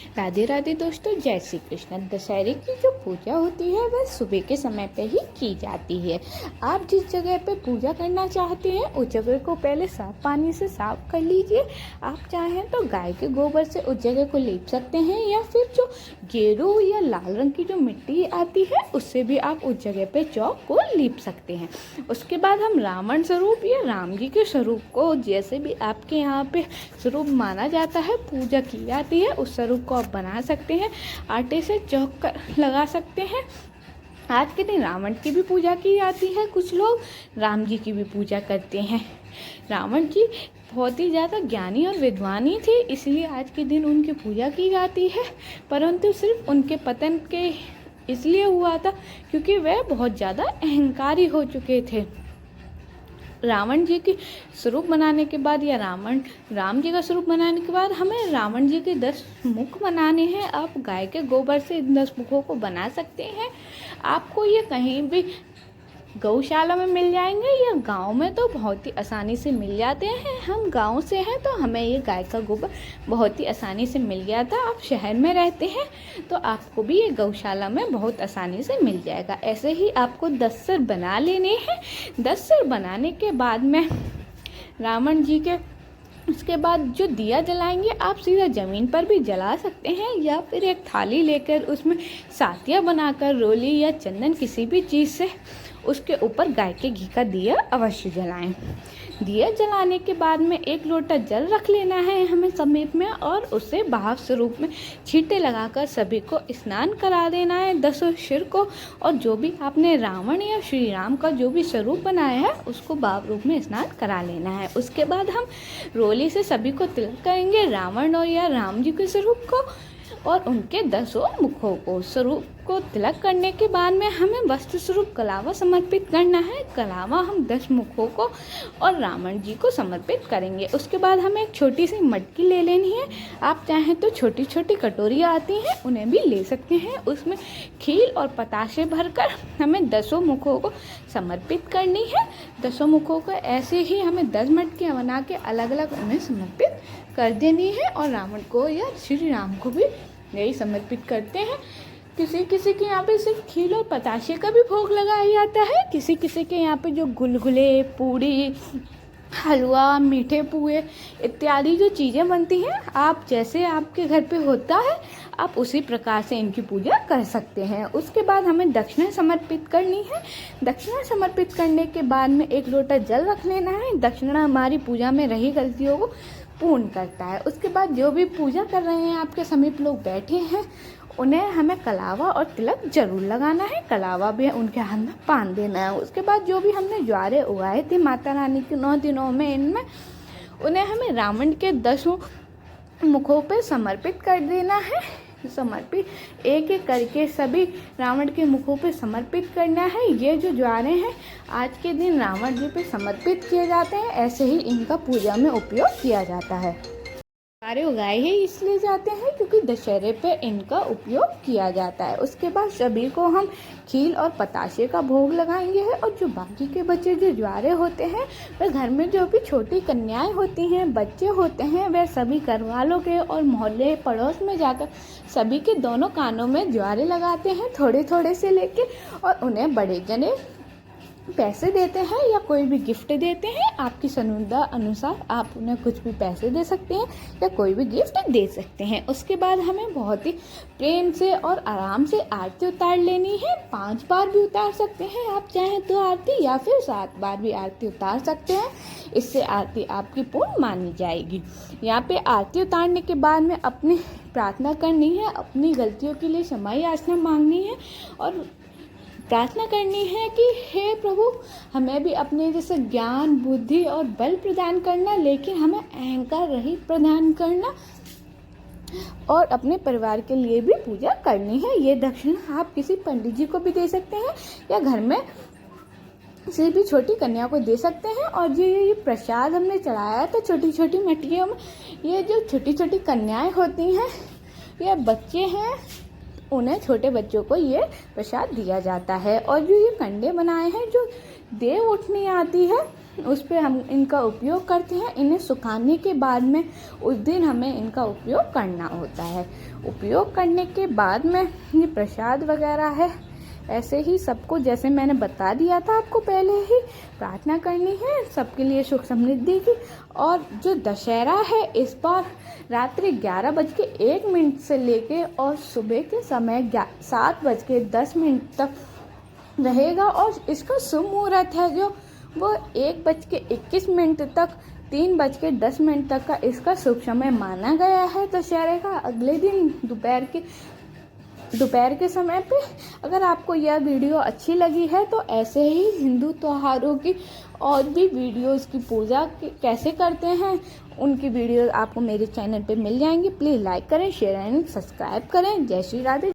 राधे राधे दोस्तों, जय श्री कृष्ण। दशहरे की जो पूजा होती है वह सुबह के समय पे ही की जाती है। आप जिस जगह पे पूजा करना चाहते हैं उस जगह को पहले साफ पानी से साफ कर लीजिए। आप चाहें तो गाय के गोबर से उस जगह को लीप सकते हैं या फिर जो गेरू या लाल रंग की जो मिट्टी आती है उससे भी आप उस जगह पे चौक को लीप सकते हैं। उसके बाद हम रावण स्वरूप या राम जी के स्वरूप को, जैसे भी आपके यहाँ पे स्वरूप माना जाता है, पूजा की जाती है, उस स्वरूप को आप बना सकते हैं। आटे से चौक कर लगा सकते हैं। आज के दिन रावण की भी पूजा की जाती है। कुछ लोग राम जी की भी पूजा करते हैं। रावण जी बहुत ही ज़्यादा ज्ञानी और विद्वानी थे, इसलिए आज के दिन उनकी पूजा की जाती है। परंतु सिर्फ उनके पतन के इसलिए हुआ था क्योंकि वह बहुत ज़्यादा अहंकारी हो चुके थे। रावण जी की स्वरूप बनाने के बाद या राम जी का स्वरूप बनाने के बाद हमें रावण जी के 10 मुख बनाने हैं। आप गाय के गोबर से इन 10 मुखों को बना सकते हैं। आपको ये कहीं भी गौशाला में मिल जाएंगे या गांव में तो बहुत ही आसानी से मिल जाते हैं। हम गांव से हैं तो हमें ये गाय का गोबर बहुत ही आसानी से मिल गया था। आप शहर में रहते हैं तो आपको भी ये गौशाला में बहुत आसानी से मिल जाएगा। ऐसे ही आपको 10 सिर बना लेने हैं। 10 सिर बनाने के बाद में रावण जी के उसके बाद जो दिया जलाएंगे आप सीधा ज़मीन पर भी जला सकते हैं या फिर एक थाली लेकर उसमें सातिया बनाकर रोली या चंदन किसी भी चीज़ से उसके ऊपर गाय के घी का दिया अवश्य जलाएं। दिया जलाने के बाद में 1 लोटा जल रख लेना है हमें समीप में और उसे भाव स्वरूप में छींटे लगाकर सभी को स्नान करा देना है, 10 सिर को। और जो भी आपने रावण या श्री राम का जो भी स्वरूप बनाया है उसको भाव रूप में स्नान करा लेना है। उसके बाद हम रोली से सभी को तिलक करेंगे, रावण और या राम जी के स्वरूप को और उनके 10 मुखों को। स्वरूप को तिलक करने के बाद में हमें वस्त्र स्वरूप कलावा समर्पित करना है। कलावा हम 10 मुखों को और रावण जी को समर्पित करेंगे। उसके बाद हमें एक छोटी सी मटकी ले लेनी है। आप चाहें तो छोटी छोटी कटोरियाँ आती हैं उन्हें भी ले सकते हैं। उसमें खील और पताशे भरकर हमें 10 मुखों को समर्पित करनी है। 10 मुखों को ऐसे ही हमें 10 मटकियाँ बना के अलग अलग उन्हें समर्पित कर देनी है और रावण को या श्री राम को भी यही समर्पित करते हैं। किसी किसी के यहाँ पे सिर्फ खील और पताशे का भी भोग लगाया जाता है। किसी किसी के यहाँ पे जो गुलगुले, पूड़ी, हलवा, मीठे पुए इत्यादि जो चीज़ें बनती हैं, आप जैसे आपके घर पे होता है आप उसी प्रकार से इनकी पूजा कर सकते हैं। उसके बाद हमें दक्षिणा समर्पित करनी है। दक्षिणा समर्पित करने के बाद में 1 लोटा जल रख लेना है। दक्षिणा हमारी पूजा में रही गलतियों को पूर्ण करता है। उसके बाद जो भी पूजा कर रहे हैं आपके समीप लोग बैठे हैं उन्हें हमें कलावा और तिलक जरूर लगाना है। कलावा भी उनके हाथ में बांध देना है। उसके बाद जो भी हमने ज्वारे उगाए थे माता रानी के 9 दिनों में इनमें उन्हें हमें रावण के 10 मुखों पे समर्पित कर देना है। समर्पित एक एक करके सभी रावण के मुखों पे समर्पित करना है। ये जो ज्वारे हैं आज के दिन रावण जी पे समर्पित किए जाते हैं। ऐसे ही इनका पूजा में उपयोग किया जाता है। ज्वारे उगाए ही इसलिए जाते हैं क्योंकि दशहरे पे इनका उपयोग किया जाता है। उसके बाद सभी को हम खील और पताशे का भोग लगाएंगे और जो बाकी के बच्चे जो ज्वारे होते हैं वह घर में जो भी छोटी कन्याएं होती हैं, बच्चे होते हैं, वह सभी घर वालों के और मोहल्ले पड़ोस में जाकर सभी के दोनों कानों में ज्वारे लगाते हैं थोड़े थोड़े से लेके और उन्हें बड़े जने पैसे देते हैं या कोई भी गिफ्ट देते हैं। आपकी सुविधा अनुसार आप उन्हें कुछ भी पैसे दे सकते हैं या कोई भी गिफ्ट दे सकते हैं। उसके बाद हमें बहुत ही प्रेम से और आराम से आरती उतार लेनी है। 5 बार भी उतार सकते हैं आप चाहें तो आरती, या फिर 7 बार भी आरती उतार सकते हैं। इससे आरती आपकी पूर्ण मानी जाएगी। यहाँ पे आरती उतारने के बाद में अपनी प्रार्थना करनी है, अपनी गलतियों के लिए क्षमा याचना मांगनी है और प्रार्थना करनी है कि हे प्रभु हमें भी अपने जैसे ज्ञान, बुद्धि और बल प्रदान करना, लेकिन हमें अहंकार रहित प्रदान करना और अपने परिवार के लिए भी पूजा करनी है। ये दक्षिणा आप किसी पंडित जी को भी दे सकते हैं या घर में किसी भी छोटी कन्या को दे सकते हैं। और ये प्रसाद हमने चढ़ाया था छोटी छोटी मटकियों में, ये जो छोटी छोटी कन्याएं होती हैं या बच्चे हैं उन्हें, छोटे बच्चों को ये प्रसाद दिया जाता है। और जो ये कंडे बनाए हैं, जो देव उठनी आती है उस पर हम इनका उपयोग करते हैं। इन्हें सुखाने के बाद में उस दिन हमें इनका उपयोग करना होता है। उपयोग करने के बाद में ये प्रसाद वगैरह है, ऐसे ही सबको जैसे मैंने बता दिया था आपको पहले ही, प्रार्थना करनी है सबके लिए सुख समृद्धि की। और जो दशहरा है इस बार रात्रि 11:01 से लेके और सुबह के समय 7:10 तक रहेगा। और इसका शुभ मुहूर्त है जो वो 1:21 तक 3:10 तक का इसका शुभ समय माना गया है दशहरे का, अगले दिन दोपहर के समय पे। अगर आपको यह वीडियो अच्छी लगी है तो ऐसे ही हिंदू त्योहारों की और भी वीडियोस की पूजा कैसे करते हैं उनकी वीडियो आपको मेरे चैनल पे मिल जाएंगी। प्लीज़ लाइक करें, शेयर एंड सब्सक्राइब करें। जय श्री राधे।